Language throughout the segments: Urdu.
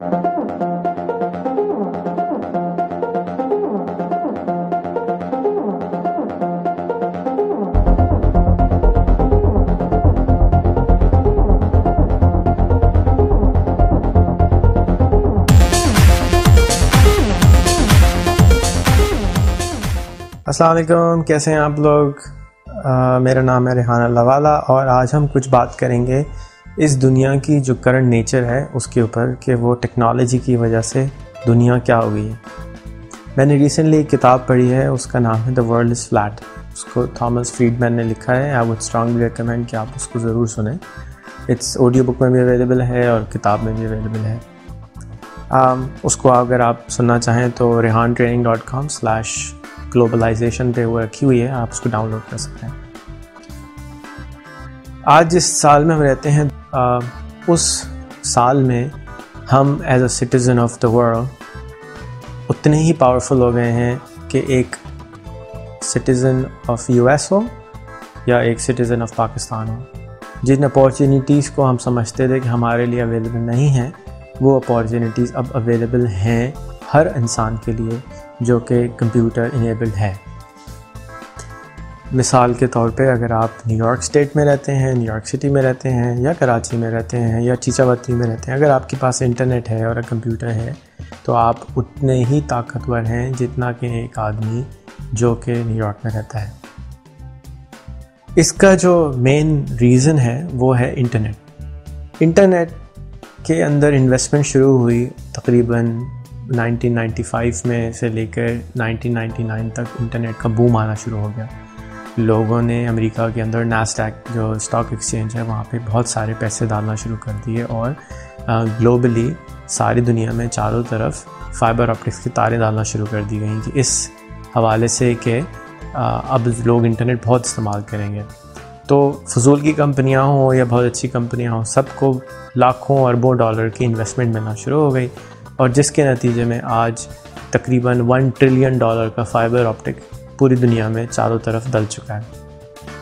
السلام علیکم، کیسے ہیں آپ لوگ؟ میرا نام ہے ریحان اللہ والا، اور آج ہم کچھ بات کریں گے اس دنیا کی جو کرنٹ نیچر ہے اس کے اوپر، کہ وہ ٹیکنالوجی کی وجہ سے دنیا کیا ہو گئی ہے۔ میں نے ریسنٹلی ایک کتاب پڑھی ہے، اس کا نام ہے دا ورلڈ از فلیٹ۔ اس کو تھامس فریڈمین نے لکھا ہے۔ آئی وڈ اسٹرانگلی ریکمینڈ کہ آپ اس کو ضرور سنیں۔ اٹس آڈیو بک میں بھی اویلیبل ہے اور کتاب میں بھی اویلیبل ہے۔ اس کو اگر آپ سننا چاہیں تو rehantraining.com/globalization پہ وہ رکھی ہوئی ہے، آپ اس کو ڈاؤن لوڈ کر سکتے ہیں۔ آج جس سال میں ہم رہتے ہیں، اس سال میں ہم as a citizen of the world اتنے ہی پاورفل ہو گئے ہیں کہ ایک سٹیزن آف US ہو یا ایک سٹیزن آف پاکستان ہو۔ جن اپارچونیٹیز کو ہم سمجھتے تھے کہ ہمارے لیے اویلیبل نہیں ہیں، وہ اپارچونیٹیز اب اویلیبل ہیں ہر انسان کے لیے جو کہ کمپیوٹر انیبلڈ ہے۔ مثال کے طور پہ اگر آپ نیو یارک اسٹیٹ میں رہتے ہیں، نیو یارک سٹی میں رہتے ہیں، یا کراچی میں رہتے ہیں، یا چیچاوتی میں رہتے ہیں، اگر آپ کے پاس انٹرنیٹ ہے اور کمپیوٹر ہے تو آپ اتنے ہی طاقتور ہیں جتنا کہ ایک آدمی جو کہ نیو یارک میں رہتا ہے۔ اس کا جو مین ریزن ہے وہ ہے انٹرنیٹ کے اندر انویسٹمنٹ شروع ہوئی تقریباً 1995 میں سے لے کر 1999 تک انٹرنیٹ کا بوم آنا شروع ہو گیا۔ لوگوں نے امریکہ کے اندر ناسڈیک جو اسٹاک ایکسچینج ہے وہاں پہ بہت سارے پیسے ڈالنا شروع کر دیے، اور گلوبلی ساری دنیا میں چاروں طرف فائبر آپٹکس کی تاریں ڈالنا شروع کر دی گئیں کہ اس حوالے سے کہ اب لوگ انٹرنیٹ بہت استعمال کریں گے۔ تو فضول کی کمپنیاں ہوں یا بہت اچھی کمپنیاں ہوں، سب کو لاکھوں اربوں ڈالر کی انویسٹمنٹ ملنا شروع ہو گئی، اور جس کے نتیجے میں آج تقریباً $1 ٹریلین کا فائبر آپٹک پوری دنیا میں چاروں طرف ڈل چکا ہے۔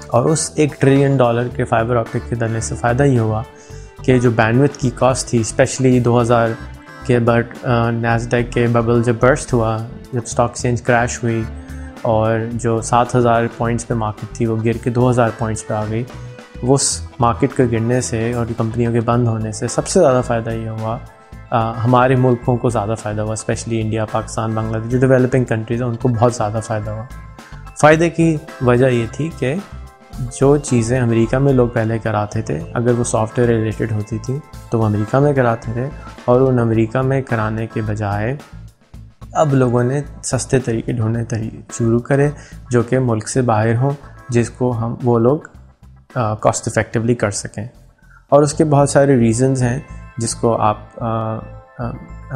اور اس $1 ٹریلین کے فائبر آپٹک کے ڈلنے سے فائدہ یہ ہوا کہ جو بینڈوتھ کی کاسٹ تھی، اسپیشلی 2000 کے بعد ناسڈیک کے ببل جب برسٹ ہوا، جب اسٹاک ایکسچینج کریش ہوئی اور جو 7000 پوائنٹس پہ مارکیٹ تھی وہ گر کے 2000 پوائنٹس پہ آ گئی، اس مارکیٹ کے گرنے سے اور کمپنیوں کے بند ہونے سے سب سے زیادہ فائدہ یہ ہوا، ہمارے ملکوں کو زیادہ فائدہ ہوا، اسپیشلی انڈیا، پاکستان، بنگلہ دیش، جو ڈیولپنگ کنٹریز ہیں ان کو بہت زیادہ فائدہ ہوا۔ فائدے کی وجہ یہ تھی کہ جو چیزیں امریکہ میں لوگ پہلے کراتے تھے، اگر وہ سافٹ ویئر ریلیٹڈ ہوتی تھی تو وہ امریکہ میں کراتے تھے، اور ان امریکہ میں کرانے کے بجائے اب لوگوں نے سستے طریقے ڈھونڈنے شروع کرے جو کہ ملک سے باہر ہوں، جس کو وہ لوگ کاسٹ افیکٹولی کر سکیں۔ اور اس کے بہت سارے ریزنز ہیں جس کو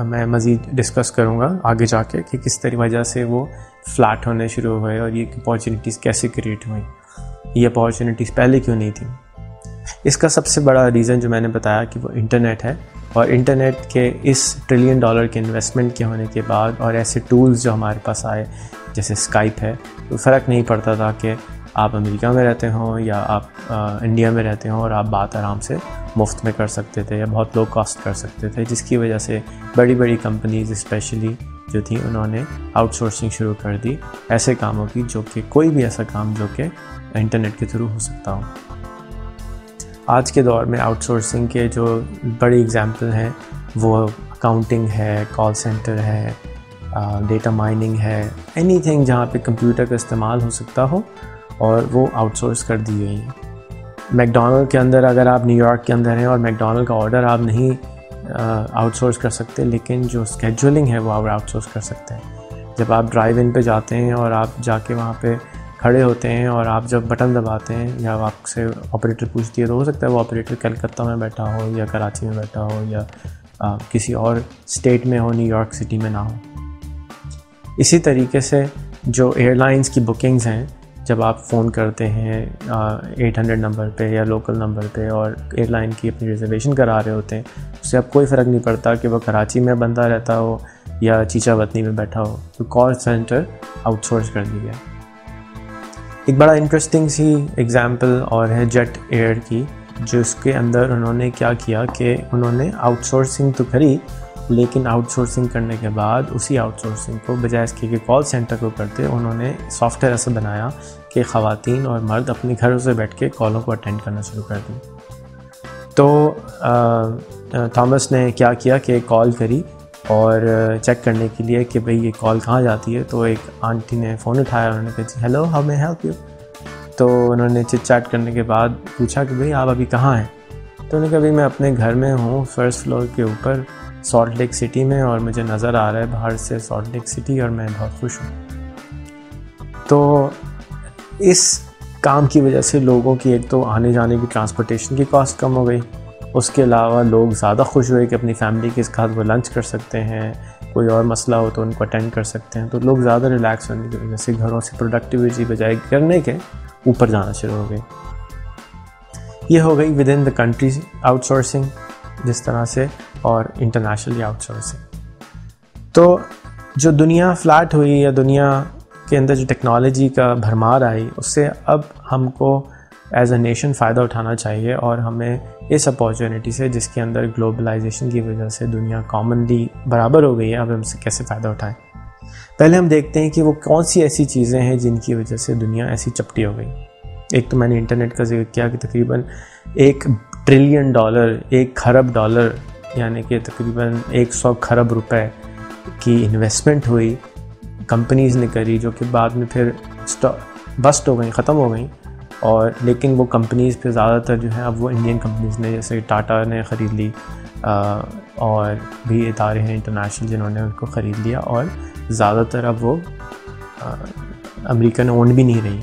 میں مزید ڈسکس کروں گا آگے جا کے، کہ کس طرح وجہ سے وہ فلیٹ ہونے شروع ہوئے اور یہ اپارچونیٹیز کیسے کریٹ ہوئیں، یہ اپارچونیٹیز پہلے کیوں نہیں تھیں۔ اس کا سب سے بڑا ریزن جو میں نے بتایا کہ وہ انٹرنیٹ ہے، اور انٹرنیٹ کے اس $1 ٹریلین کے انویسٹمنٹ کے ہونے کے بعد اور ایسے ٹولز جو ہمارے پاس آئے جیسے اسکائپ ہے، تو فرق نہیں پڑتا تھا کہ آپ امریکہ میں رہتے ہوں یا آپ انڈیا میں رہتے ہوں، اور آپ بات آرام سے مفت میں کر سکتے تھے یا بہت لو کاسٹ کر سکتے تھے، جس کی وجہ سے بڑی بڑی کمپنیز اسپیشلی جو تھیں انہوں نے آؤٹ سورسنگ شروع کر دی ایسے کاموں کی، جو کہ کوئی بھی ایسا کام جو کہ انٹرنیٹ کے تھرو ہو سکتا ہو۔ آج کے دور میں آؤٹ سورسنگ کے جو بڑی ایگزامپل ہیں وہ اکاؤنٹنگ ہے، کال سینٹر ہے، ڈیٹا مائننگ ہے، اینی تھنگ جہاں پہ کمپیوٹر کا استعمال ہو سکتا ہو، اور وہ آؤٹ سورس کر دی گئی ہیں۔ میکڈونلڈ کے اندر اگر آپ نیو یارک کے اندر ہیں اور میکڈونلڈ کا آرڈر آپ نہیں آؤٹ سورس کر سکتے، لیکن جو اسکیجولنگ ہے وہ آپ آؤٹ سورس کر سکتے ہیں۔ جب آپ ڈرائیو ان پہ جاتے ہیں اور آپ جا کے وہاں پہ کھڑے ہوتے ہیں اور آپ جب بٹن دباتے ہیں یا آپ سے آپریٹر پوچھتی ہے، تو ہو سکتا ہے وہ آپریٹر کلکتہ میں بیٹھا ہو یا کراچی میں بیٹھا ہو یا کسی اور اسٹیٹ میں ہو، نیو یارک سٹی میں نہ ہو۔ اسی طریقے سے جو ایئر لائنس کی بکنگز ہیں، جب آپ فون کرتے ہیں 800 نمبر پہ یا لوکل نمبر پہ اور ایئر لائن کی اپنی ریزرویشن کرا رہے ہوتے ہیں، اس سے اب کوئی فرق نہیں پڑتا کہ وہ کراچی میں بندہ رہتا ہو یا چیچاوتنی میں بیٹھا ہو، تو کال سینٹر آؤٹ سورس کر دیا گیا۔ ایک بڑا انٹرسٹنگ سی ایگزامپل اور ہے جیٹ ایئر کی، جو اس کے اندر انہوں نے کیا کیا کہ انہوں نے آؤٹ سورسنگ تو کری، لیکن آؤٹ سورسنگ کرنے کے بعد اسی آؤٹ سورسنگ کو بجائے اس کے کہ کال سینٹر کو کرتے، انہوں نے سافٹ ویئر ایسا بنایا کہ خواتین اور مرد اپنے گھروں سے بیٹھ کے کالوں کو اٹینڈ کرنا شروع کر دیں۔ تو تھامس نے کیا کیا کہ کال کری اور چیک کرنے کے لیے کہ بھئی یہ کال کہاں جاتی ہے، تو ایک آنٹی نے فون اٹھایا، انہوں نے کہا جی ہیلو ہاؤ میں ہیلپ یو۔ تو انہوں نے چٹ چیٹ کرنے کے بعد پوچھا کہ بھئی آپ ابھی کہاں ہیں؟ تو انہوں نے کہا بھئی میں اپنے گھر میں ہوں، فرسٹ فلور کے اوپر سالٹ لیک سٹی میں، اور مجھے نظر آ رہا ہے باہر سے سالٹ لیک سٹی اور میں بہت خوش ہوں۔ تو اس کام کی وجہ سے لوگوں کی ایک تو آنے جانے کی ٹرانسپورٹیشن کی کاسٹ کم ہو گئی، اس کے علاوہ لوگ زیادہ خوش ہوئے کہ اپنی فیملی کے ساتھ وہ لنچ کر سکتے ہیں، کوئی اور مسئلہ ہو تو ان کو اٹینڈ کر سکتے ہیں، تو لوگ زیادہ ریلیکس ہونے کی وجہ سے گھروں سے پروڈکٹیوٹی بجائے کرنے کے اوپر جانا شروع ہو گئی۔ یہ ہو گئی with in the country out sourcing جس طرح سے، اور انٹرنیشنلی آؤٹ سورسنگ۔ تو جو دنیا فلیٹ ہوئی یا دنیا کے اندر جو ٹیکنالوجی کا بھرمار آئی، اس سے اب ہم کو ایز اے نیشن فائدہ اٹھانا چاہیے، اور ہمیں اس اپارچونیٹی سے جس کے اندر گلوبلائزیشن کی وجہ سے دنیا کامنلی برابر ہو گئی ہے، اب ہم سے کیسے فائدہ اٹھائیں۔ پہلے ہم دیکھتے ہیں کہ وہ کون سی ایسی چیزیں ہیں جن کی وجہ سے دنیا ایسی چپٹی ہو گئی۔ ایک تو میں نے انٹرنیٹ کا ذکر کیا کہ تقریباً $1 ٹریلین، 1 خرب ڈالر، یعنی کہ تقریباً 100 خرب روپے کی انویسٹمنٹ ہوئی، کمپنیز نے کری، جو کہ بعد میں پھر بسٹ ہو گئیں، ختم ہو گئیں، اور لیکن وہ کمپنیز پہ زیادہ تر جو ہیں اب وہ انڈین کمپنیز نے، جیسے ٹاٹا نے خرید لی، اور بھی ادارے ہیں انٹرنیشنل جنہوں نے ان کو خرید لیا، اور زیادہ تر اب وہ امریکن اونڈ بھی نہیں رہی۔